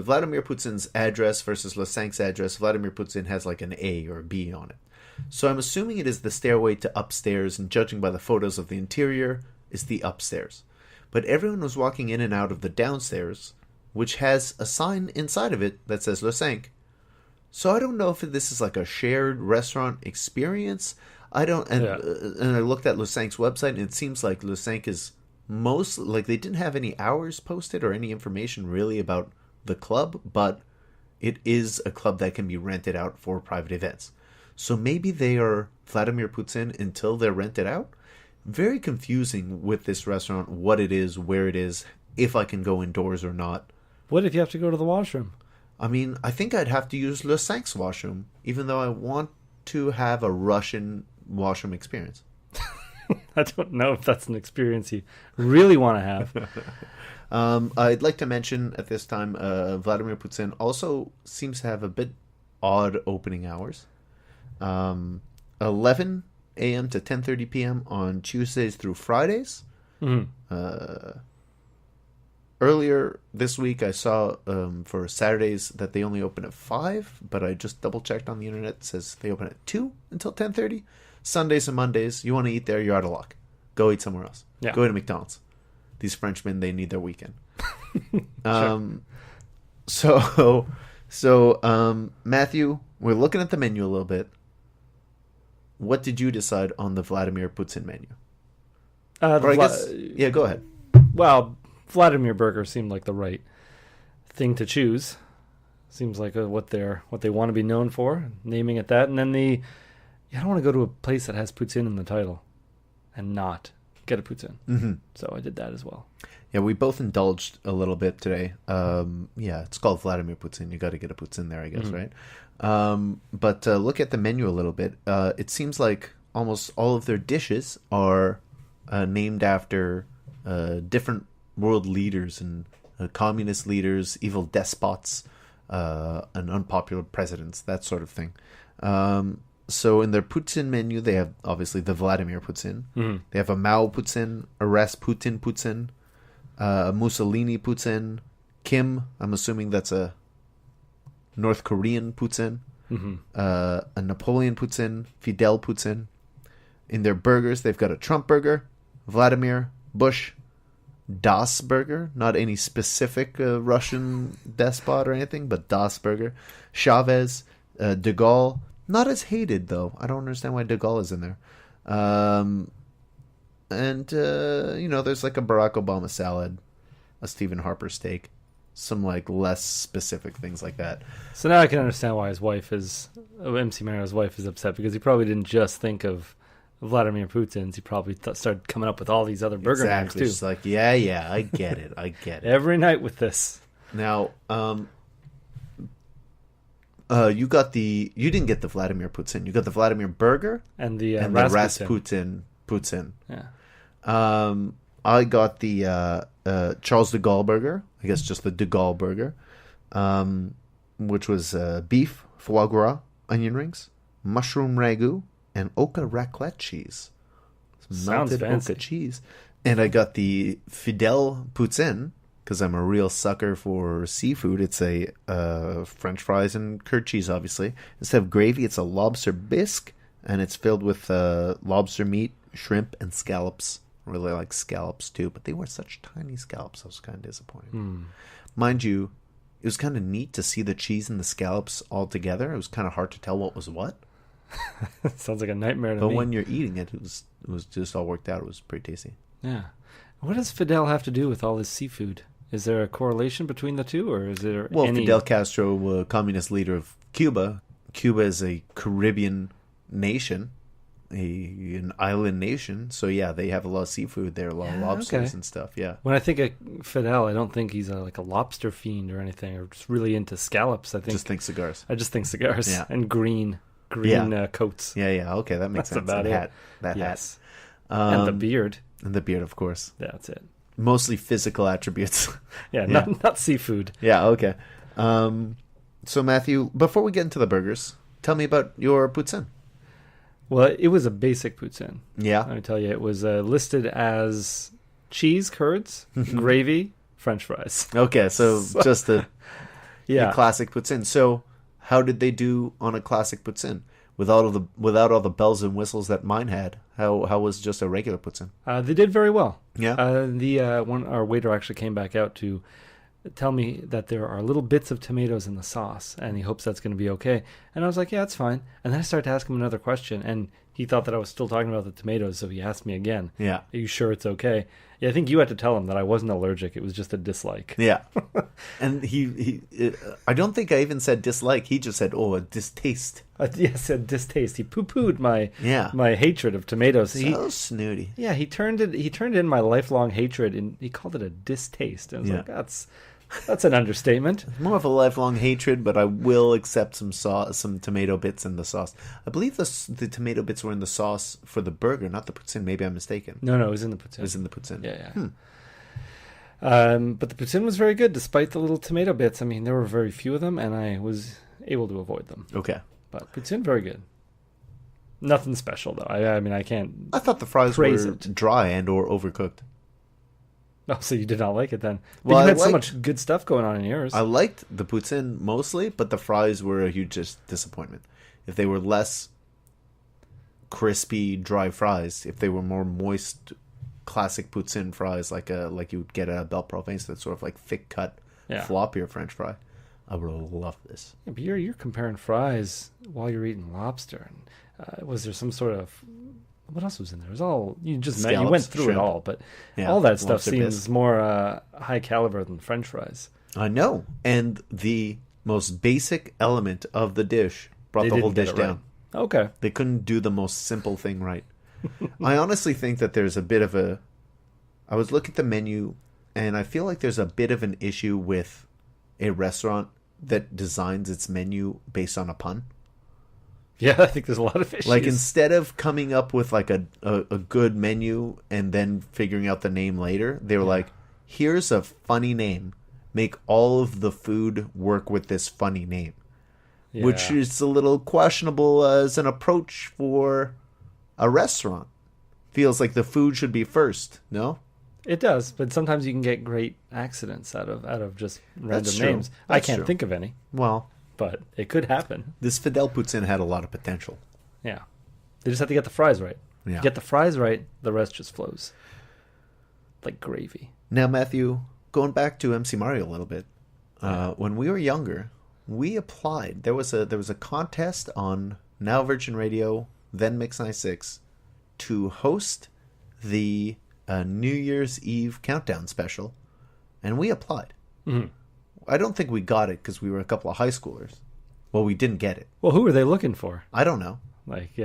Vladimir Putin's address versus Le Cinq's address, Vladimir Putin has like an A or a B on it. So I'm assuming it is the stairway to upstairs, and judging by the photos of the interior, is the upstairs. But everyone was walking in and out of the downstairs, which has a sign inside of it that says Le Cinq. So I don't know if this is like a shared restaurant experience. And I looked at Le Cinq's website, and it seems like Le Cinq is most like they didn't have any hours posted or any information really about the club, but it is a club that can be rented out for private events. So maybe they are Vladimir Putin until they're rented out. Very confusing with this restaurant, what it is, where it is, if I can go indoors or not. What if you have to go to the washroom? I mean, I think I'd have to use Le Cinq's washroom, even though I want to have a Russian washroom experience. I don't know if that's an experience you really want to have. I'd like to mention at this time, Vladimir Putin also seems to have a bit odd opening hours. 11 a.m. to 10:30 p.m. on Tuesdays through Fridays. Mm-hmm. Earlier this week, I saw for Saturdays that they only open at 5, but I just double-checked on the internet. It says they open at 2 until 10:30. Sundays and Mondays, you want to eat there, you're out of luck. Go eat somewhere else. Yeah. Go to McDonald's. These Frenchmen, they need their weekend. So, Matthew, we're looking at the menu a little bit. What did you decide on the Vladimir Putin menu? Go ahead. Well, Vladimir Burger seemed like the right thing to choose. Seems like what they want to be known for, naming it that. And then I don't want to go to a place that has Putin in the title and not get a Putin. Mm-hmm. So I did that as well. Yeah, we both indulged a little bit today. It's called Vladimir Putin. You got to get a Putin there, I guess, right? But look at the menu a little bit. It seems like almost all of their dishes are named after different world leaders and communist leaders, evil despots, and unpopular presidents, that sort of thing. So in their Putin menu, they have obviously the Vladimir Putin. Mm-hmm. They have a Mao Putin, a Rasputin Putin, a Mussolini Putin, Kim, I'm assuming that's a North Korean Putin, mm-hmm. A Napoleon Putin, Fidel Putin. In their burgers, they've got a Trump burger, Vladimir, Bush, Das burger, not any specific Russian despot or anything, but Das burger, Chavez, De Gaulle, not as hated though. I don't understand why De Gaulle is in there. There's like a Barack Obama salad, a Stephen Harper steak, some like less specific things like that. So now I can understand why MC Mario's wife is upset, because he probably didn't just think of Vladimir Putin's. He probably started coming up with all these other burger names too. It's like, yeah, I get it. Every night with this. Now, you didn't get the Vladimir Putin. You got the Vladimir burger and the Rasputin Putin. Yeah. I got the Charles de Gaulle burger. I guess just the de Gaulle burger, which was beef, foie gras, onion rings, mushroom ragu, and Oka raclette cheese. Sounds fancy. Oka cheese. And I got the Fidel Putin, because I'm a real sucker for seafood. It's a French fries and curd cheese, obviously. Instead of gravy, it's a lobster bisque, and it's filled with lobster meat, shrimp, and scallops. I really like scallops, too, but they were such tiny scallops. I was kind of disappointed. Mind you, it was kind of neat to see the cheese and the scallops all together. It was kind of hard to tell what was what. Sounds like a nightmare to me. But when you're eating it, it was just all worked out. It was pretty tasty. Yeah. What does Fidel have to do with all this seafood? Is there a correlation between the two, or is there any... Fidel Castro, communist leader of Cuba. Cuba is a Caribbean nation, an island nation. So, yeah, they have a lot of seafood there, a lot of lobsters and stuff, yeah. When I think of Fidel, I don't think he's like a lobster fiend or anything, or just really into scallops. I think cigars. I just think cigars and green coats. Yeah, okay, that makes sense. About hat. And the beard. And the beard, of course. Yeah, that's it. Mostly physical attributes. Not seafood. Yeah, okay. So, Matthew, before we get into the burgers, tell me about your poutine. Well, it was a basic poutine. Yeah. Let me tell you, it was listed as cheese curds, gravy, French fries. Okay, so just Yeah. A classic poutine. So how did they do on a classic poutine? Without all the bells and whistles that mine had, how was just a regular poutine? They did very well. Yeah. Our waiter actually came back out to tell me that there are little bits of tomatoes in the sauce, and he hopes that's going to be okay. And I was like, yeah, that's fine. And then I started to ask him another question, and he thought that I was still talking about the tomatoes, so he asked me again. Yeah. Are you sure it's okay? Yeah, I think you had to tell him that I wasn't allergic. It was just a dislike. Yeah. And he I don't think I even said dislike. He just said, oh, a distaste. Yes, a distaste. He poo-pooed my Yeah. my hatred of tomatoes. So snooty. Yeah, he turned in my lifelong hatred, and he called it a distaste. And I was Yeah. like, that's an understatement. More of a lifelong hatred, but I will accept some tomato bits in the sauce. I believe the tomato bits were in the sauce for the burger, not the poutine. Maybe I'm mistaken. No, it was in the poutine. It was in the poutine. Yeah. But the poutine was very good, despite the little tomato bits. I mean, there were very few of them, and I was able to avoid them. Okay. But poutine, very good. Nothing special, though. I mean, I can't... I thought the fries praise were it. dry and or overcooked. Oh, so you did not like it then. But Well, you I had so liked- much good stuff going on in yours. I liked the poutine mostly, but the fries were a huge disappointment. If they were less crispy, dry fries, if they were more moist, classic poutine fries, like you would get at Belle Province, that sort of like thick cut, Yeah. floppier French fry, I would have loved this. Yeah, but you're comparing fries while you're eating lobster. And, was there some sort of... What else was in there? It was all... You Scallops, went through shrimp. it all, but Yeah, all that stuff lobster seems bisque. more high caliber than French fries. I know, and the most basic element of the dish brought They the whole didn't dish get it down. right. Okay. They couldn't do the most simple thing right. I honestly think that there's a bit of a... I was looking at the menu, and I feel like there's a bit of an issue with a restaurant that designs its menu based on a pun. Yeah, I think there's a lot of issues. Like, instead of coming up with, like, a good menu and then figuring out the name later, they were like, here's a funny name. Make all of the food work with this funny name. Yeah. Which is a little questionable as an approach for a restaurant. Feels like the food should be first, no? It does, but sometimes you can get great accidents out of just random That's true. names. I That's can't true. think of any, Well, but it could happen. this Fidel Poutine had a lot of potential. Yeah. They just have to get the fries right. Yeah. Get the fries right, the rest just flows. Like gravy. Now, Matthew, going back to MC Mario a little bit, when we were younger, we applied. There was a contest on Now Virgin Radio, then Mix 96, to host the New Year's Eve countdown special, and we applied. Mm-hmm. I don't think we got it because we were a couple of high schoolers. Well, we didn't get it. Well, who are they looking for? I don't know. Like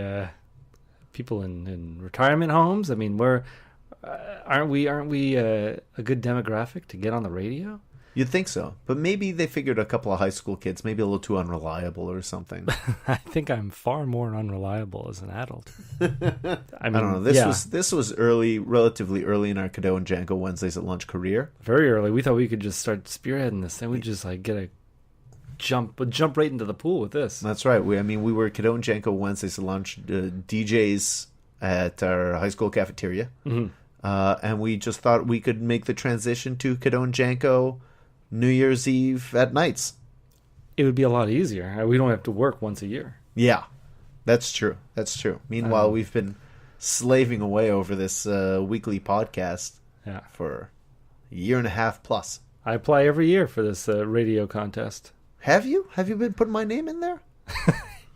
people in retirement homes? I mean, aren't we a good demographic to get on the radio? You'd think so, but maybe they figured a couple of high school kids, maybe a little too unreliable or something. I think I'm far more unreliable as an adult. I don't know. This was relatively early in our Cadeau and Django Wednesdays at Lunch career. Very early. We thought we could just start spearheading this thing. We'd just like get a jump right into the pool with this. That's right. We were Cadeau and Django Wednesdays at Lunch, DJs at our high school cafeteria, and we just thought we could make the transition to Cadeau and Django New Year's Eve at nights. It would be a lot easier. We don't have to work once a year. Yeah, that's true. That's true. Meanwhile, we've been slaving away over this weekly podcast for a year and a half plus. I apply every year for this radio contest. Have you? Have you been putting my name in there?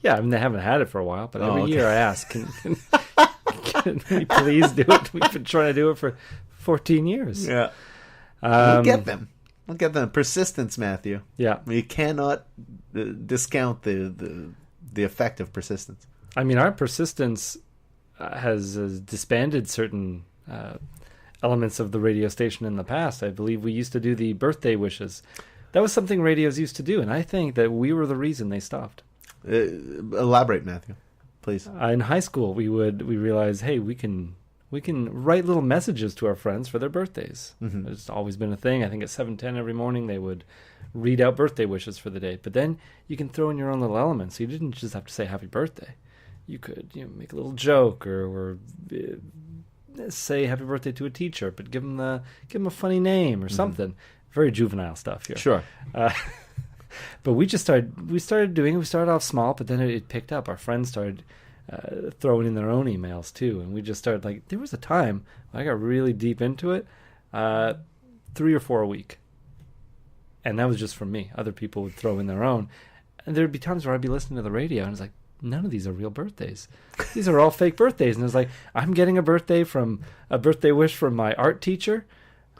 Yeah, I mean, they haven't had it for a while, but every okay. year I ask, can we please do it? We've been trying to do it for 14 years. Yeah. We'll get them. We'll get them. Persistence, Matthew. Yeah. You cannot discount the effect of persistence. I mean, our persistence has disbanded certain elements of the radio station in the past. I believe we used to do the birthday wishes. That was something radios used to do, and I think that we were the reason they stopped. Elaborate, Matthew, please. In high school, we realized, hey, we can write little messages to our friends for their birthdays. Mm-hmm. It's always been a thing. I think at 7:10 every morning they would read out birthday wishes for the day. But then you can throw in your own little elements. So you didn't just have to say happy birthday. You could make a little joke or say happy birthday to a teacher, but give them a funny name or something. Very juvenile stuff here. Sure. But we started off small, but then it picked up. Our friends started throwing in their own emails too, and we just started, like, there was a time I got really deep into it, 3 or 4 a week, and that was just from me. Other people would throw in their own, and there'd be times where I'd be listening to the radio and it's like, none of these are real birthdays. These are all fake birthdays. And it's like, I'm getting a birthday wish from my art teacher,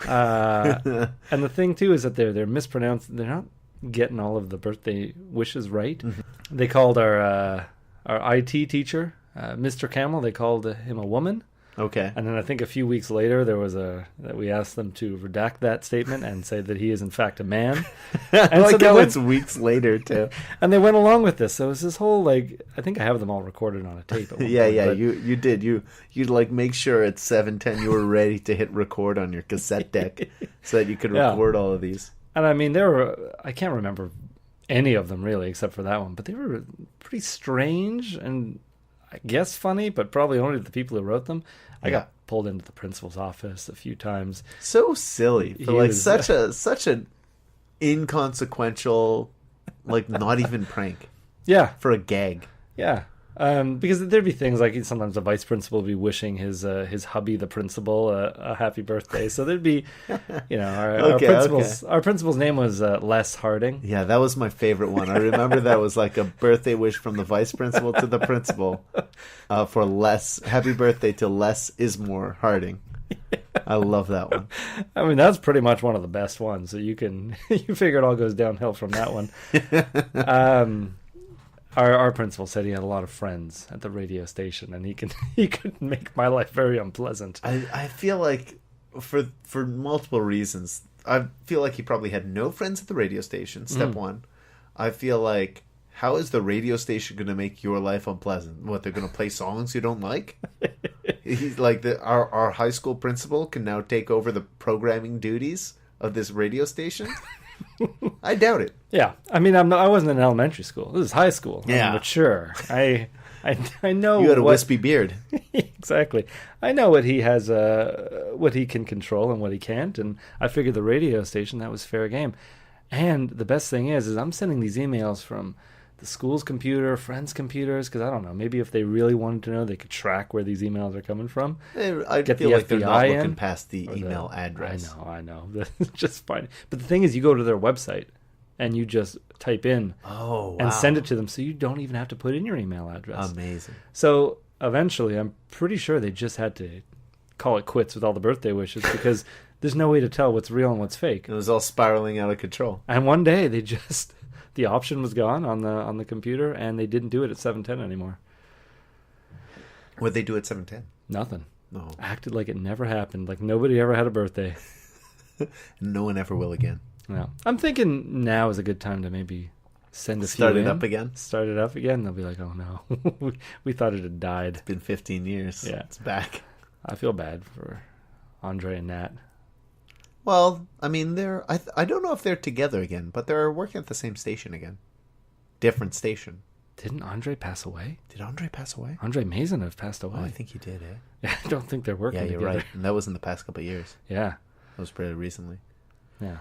and the thing too is that they're mispronounced. They're not getting all of the birthday wishes right. Mm-hmm. They called our IT teacher, Mr. Camel, they called him a woman. Okay. And then I think a few weeks later, that we asked them to redact that statement and say that he is in fact a man. And like how it's weeks later too. And they went along with this. So it was this whole, like, I think I have them all recorded on a tape. At one yeah, point, yeah. but... You did. You'd like make sure at 7:10 you were ready to hit record on your cassette deck so that you could record all of these. And I mean, I can't remember any of them really, except for that one. But they were pretty strange and I guess funny, but probably only the people who wrote them. I got pulled into the principal's office a few times. So silly for like such an inconsequential, like not even prank. Yeah, for a gag. Yeah, because there'd be things like sometimes the vice principal would be wishing his hubby, the principal, a happy birthday. So there'd be, our principal's name was Les Harding. Yeah, that was my favorite one. I remember that was like a birthday wish from the vice principal to the principal for Les. Happy birthday to Les Ismore Harding. I love that one. I mean, that's pretty much one of the best ones. So you figure it all goes downhill from that one. Our principal said he had a lot of friends at the radio station, and he could make my life very unpleasant. I feel like for multiple reasons, I feel like he probably had no friends at the radio station. Step one. I feel like, how is the radio station going to make your life unpleasant? What, they're going to play songs you don't like? He's like our high school principal can now take over the programming duties of this radio station. I doubt it. Yeah, I mean, I wasn't in elementary school. This is high school. Yeah, I'm mature. I know you had a wispy beard. Exactly. I know what he has, what he can control and what he can't, and I figured the radio station, that was fair game. And the best thing is I'm sending these emails from the school's computer, friends' computers, because I don't know, maybe if they really wanted to know, they could track where these emails are coming from. I feel like they're not looking past the email address. I know. That's just fine. But the thing is, you go to their website and you just type in and send it to them, so you don't even have to put in your email address. Amazing. So eventually, I'm pretty sure they just had to call it quits with all the birthday wishes because there's no way to tell what's real and what's fake. It was all spiraling out of control. And one day, they just... the option was gone on the computer, and they didn't do it at 7:10 anymore. What'd they do at 7:10? Nothing. No. Acted like it never happened, like nobody ever had a birthday. No one ever will again. No. I'm thinking now is a good time to maybe send a Start few it in. up again? Start it up again. They'll be like, oh no, we thought it had died. It's been 15 years. Yeah. It's back. I feel bad for Andre and Nat. Well, I mean, I don't know if they're together again, but they're working at the same station again. Different station. Didn't Andre pass away? Did Andre pass away? Andre Mazin have passed away. Oh, I think he did, eh? Yeah, I don't think they're working together. Yeah, you're right. And that was in the past couple of years. Yeah. That was pretty recently. Yeah.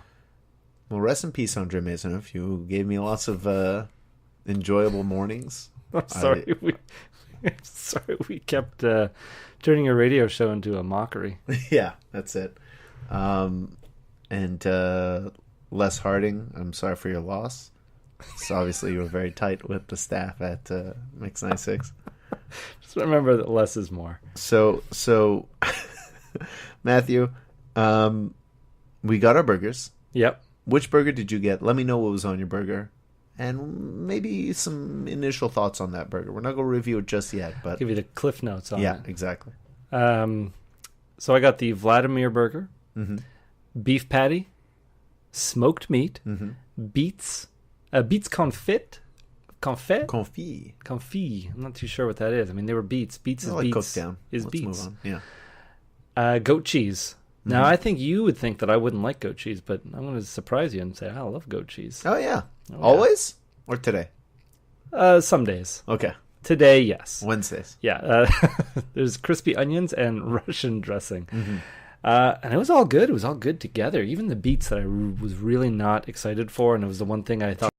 Well, rest in peace, Andre Mazin. You gave me lots of enjoyable mornings. I'm sorry. We kept turning your radio show into a mockery. Yeah, that's it. And Les Harding, I'm sorry for your loss. So obviously you were very tight with the staff at Mix 96. Just remember that less is more. So Matthew, we got our burgers. Yep. Which burger did you get? Let me know what was on your burger. And maybe some initial thoughts on that burger. We're not going to review it just yet, but... I'll give you the cliff notes on it. Yeah, exactly. So I got the Vladimir burger, beef patty, smoked meat, beets confit. Confit. I'm not too sure what that is. I mean, they were beets. Beets is like beets. cooked down. Is Let's beets. move on. Yeah. Goat cheese. Now, I think you would think that I wouldn't like goat cheese, but I'm going to surprise you and say I love goat cheese. Oh, yeah. Always? Or today? Some days. Okay. Today, yes. Wednesdays. Yeah. There's crispy onions and Russian dressing. And it was all good. It was all good together. Even the beets that I was really not excited for, and it was the one thing I thought